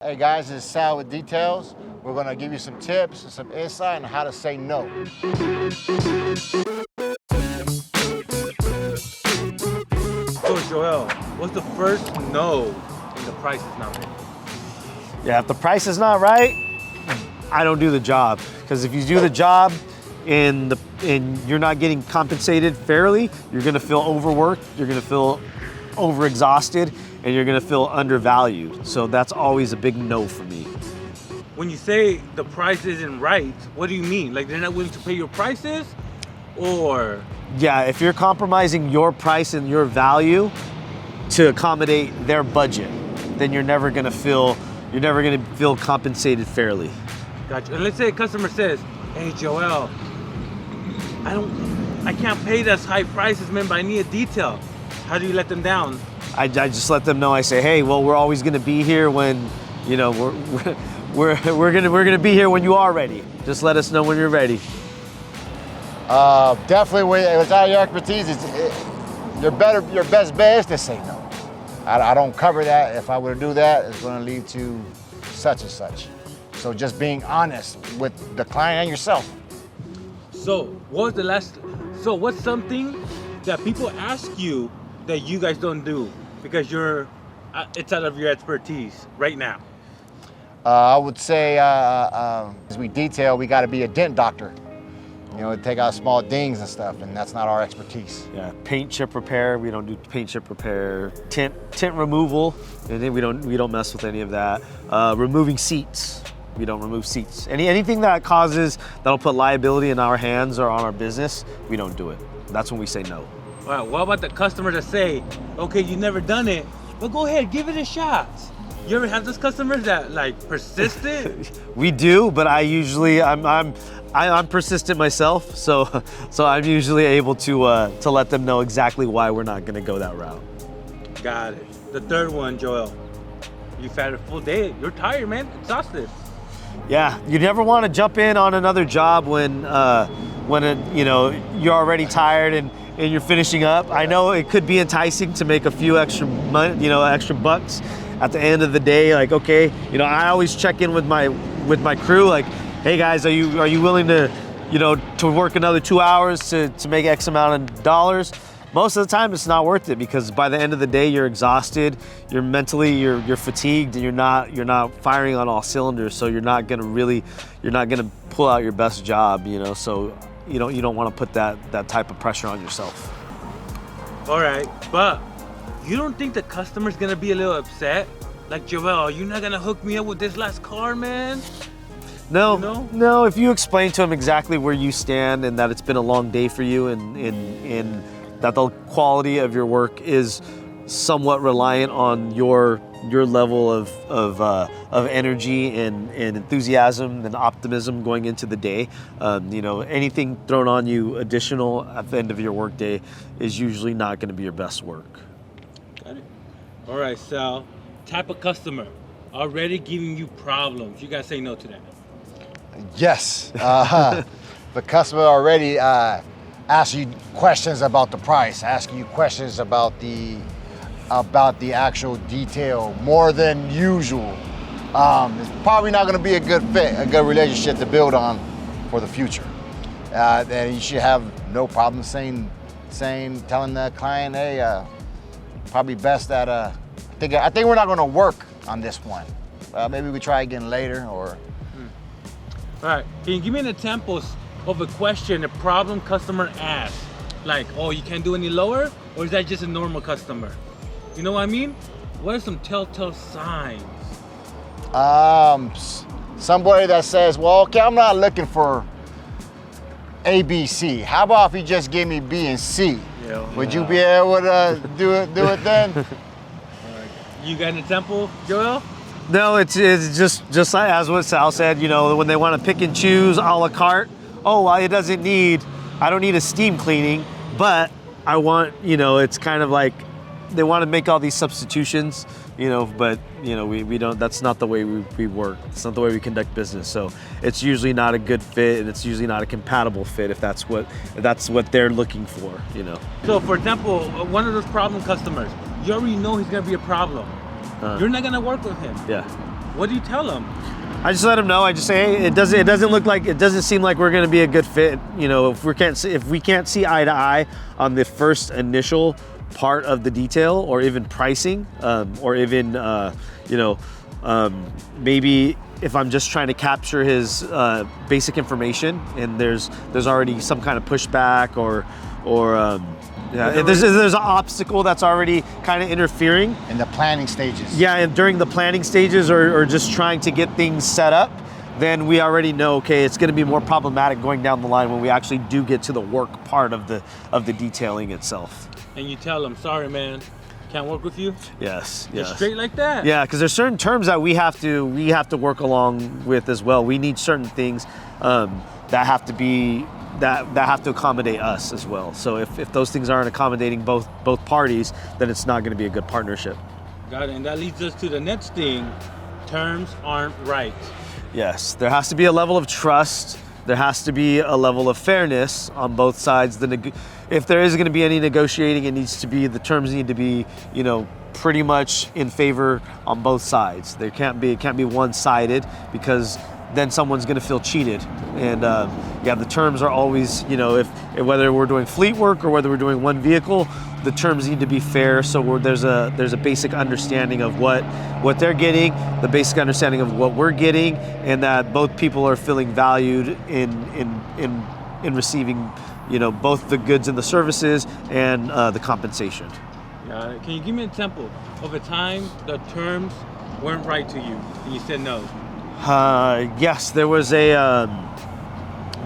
Hey guys, this is Sal with Details. We're gonna give you some tips and some insight on how to say no. So Joel, what's the first no when the price is not right? Yeah, if the price is not right, I don't do the job. Because if you do the job and you're not getting compensated fairly, you're gonna feel overworked, you're gonna feel overexhausted, and you're gonna feel undervalued. So that's always a big no for me. When you say the price isn't right, what do you mean? Like they're not willing to pay your prices? Or? Yeah, if you're compromising your price and your value to accommodate their budget, then you're never gonna feel compensated fairly. Gotcha. And let's say a customer says, hey Joel, I can't pay those high prices, man, but I need a detail. How do you let them down? I just let them know. I say, hey, well, we're always gonna be here when, you know, we're gonna be here when you are ready. Just let us know when you're ready. Definitely, without your expertise, your best bet is to say no. I don't cover that. If I were to do that, it's going to lead to such and such. So just being honest with the client and yourself. So what's something that people ask you that you guys don't do because it's out of your expertise right now? I would say, as we detail, we got to be a dent doctor. You know, take out small dings and stuff, and that's not our expertise. Yeah, paint chip repair. We don't do paint chip repair. Tint removal, and then we don't mess with any of that. Removing seats. We don't remove seats. Anything that'll put liability in our hands or on our business, we don't do it. That's when we say no. All right, what about the customers that say, okay, you've never done it, but go ahead, give it a shot? You ever have those customers that like persistent? We do, but I'm persistent myself, so I'm usually able to let them know exactly why we're not gonna go that route. Got it. The third one, Joel. You've had a full day. You're tired, man. Exhausted. Yeah, you never want to jump in on another job when you're already tired and you're finishing up. I know it could be enticing to make a few extra bucks at the end of the day. Like, okay, I always check in with my crew. Like, hey guys, are you willing to work another 2 hours to make X amount of dollars? Most of the time, it's not worth it because by the end of the day, you're exhausted, you're fatigued, and you're not firing on all cylinders. So you're not gonna pull out your best job. So you don't want to put that type of pressure on yourself. All right, but you don't think the customer's gonna be a little upset? Like, Joel, you're not gonna hook me up with this last car, man? No. If you explain to them exactly where you stand and that it's been a long day for you and that the quality of your work is somewhat reliant on your level of energy and enthusiasm and optimism going into the day, anything thrown on you additional at the end of your work day is usually not going to be your best work. Got it. All right, Sal. Type of customer already giving you problems. You gotta say no to that. Yes. The customer already asking you questions about the price, asking you questions about the actual detail more than usual. It's probably not going to be a good fit, a good relationship to build on for the future. And you should have no problem telling the client, hey, probably best that I think we're not going to work on this one. Maybe we try again later, or. All right, can you give me an example of a question, a problem customer asks? Like, oh, you can't do any lower? Or is that just a normal customer? You know what I mean? What are some telltale signs? Somebody that says, well, okay, I'm not looking for A, B, C. How about if you just give me B and C? Yeah, would you be able to do it then? All right. You got an example, Joel? No, it's just like as what Sal said, when they want to pick and choose a la carte. Oh, well, I don't need a steam cleaning, but I want, it's kind of like they want to make all these substitutions, but we don't, that's not the way we work. It's not the way we conduct business. So it's usually not a good fit, and it's usually not a compatible fit if that's what they're looking for, So for example, one of those problem customers, you already know he's gonna be a problem. You're not gonna work with him. Yeah. what do you tell them? I just let them know. I just say, hey, it doesn't seem like we're going to be a good fit. You know, if we can't see eye to eye on the first initial part of the detail, or even pricing, or even maybe if I'm just trying to capture his basic information, and there's already some kind of pushback or if there's an obstacle that's already kind of interfering In the planning stages. yeah, and during the planning stages, or just trying to get things set up, then we already know, okay, it's going to be more problematic going down the line when we actually do get to the work part of the detailing itself. And you tell them, sorry, man, can't work with you. Yes. Just straight like that. Yeah, because there's certain terms that we have to work along with as well. We need certain things that have to be that have to accommodate us as well. So if those things aren't accommodating both parties, then it's not going to be a good partnership. Got it. And that leads us to the next thing. Terms aren't right. Yes, there has to be a level of trust. There has to be a level of fairness on both sides. If there is going to be any negotiating, the terms need to be, pretty much in favor on both sides. It can't be one-sided, because then someone's going to feel cheated. And the terms are always, if whether we're doing fleet work or whether we're doing one vehicle, the terms need to be fair. So there's a basic understanding of what they're getting, the basic understanding of what we're getting, and that both people are feeling valued in receiving, both the goods and the services and the compensation. Can you give me an example of a time the terms weren't right to you and you said no? Yes, there was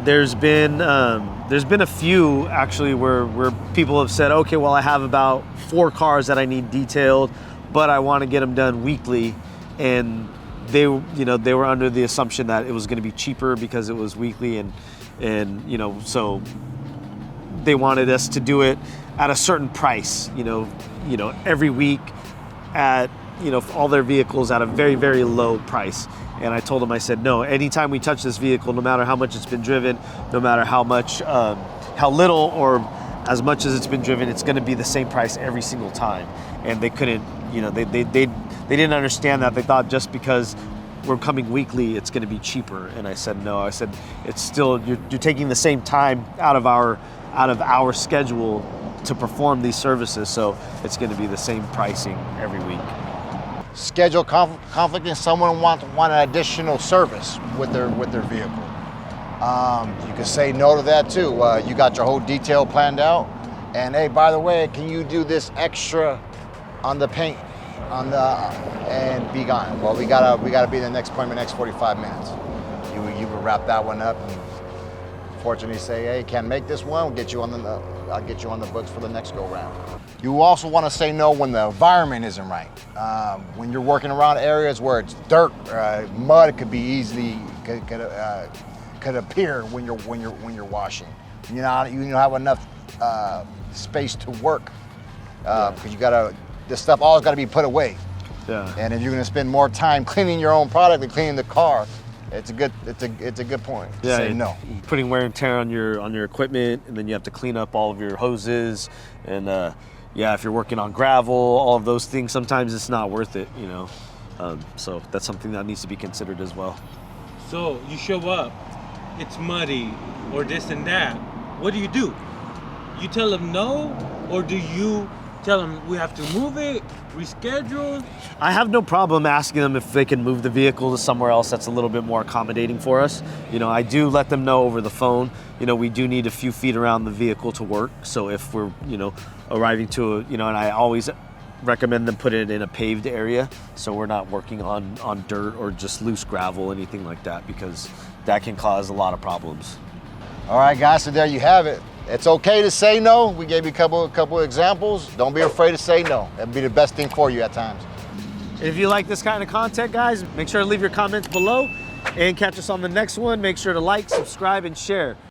there's been a few actually where people have said, okay, well, I have about 4 cars that I need detailed, but I want to get them done weekly, and they were under the assumption that it was going to be cheaper because it was weekly, and so they wanted us to do it at a certain price, every week at all their vehicles at a very, very low price. And I told them, I said, no, anytime we touch this vehicle, no matter how much it's been driven, no matter how little or as much as it's been driven, it's going to be the same price every single time. And they couldn't, they didn't understand that. They thought just because we're coming weekly, it's going to be cheaper. And I said, no. I said, it's still, you're taking the same time out of our schedule to perform these services, so it's going to be the same pricing every week. Schedule conflict, and someone want an additional service with their vehicle. You can say no to that too. You got your whole detail planned out, and hey, by the way, can you do this extra on the paint, and be gone? Well, we gotta be in the next appointment next 45 minutes. You would wrap that one up, and fortunately say, hey, can't make this one. I'll get you on the books for the next go round. You also want to say no when the environment isn't right. When you're working around areas where it's dirt, mud could appear when you're washing. You don't have enough space to work because this stuff always got to be put away. Yeah. And if you're going to spend more time cleaning your own product than cleaning the car, it's a good point to say no. Putting wear and tear on your equipment, and then you have to clean up all of your hoses, and if you're working on gravel, all of those things, sometimes it's not worth it, so that's something that needs to be considered as well. So you show up, it's muddy or this and that. What do? You tell them no, or do you tell them we have to move it, reschedule? I have no problem asking them if they can move the vehicle to somewhere else that's a little bit more accommodating for us. I do let them know over the phone, we do need a few feet around the vehicle to work. So if we're, arriving to and I always recommend them put it in a paved area, so we're not working on dirt or just loose gravel, anything like that, because that can cause a lot of problems. All right, guys, so there you have it. It's okay to say no. We gave you a couple of examples. Don't be afraid to say no. That'd be the best thing for you at times. If you like this kind of content, guys, make sure to leave your comments below and catch us on the next one. Make sure to like, subscribe, and share.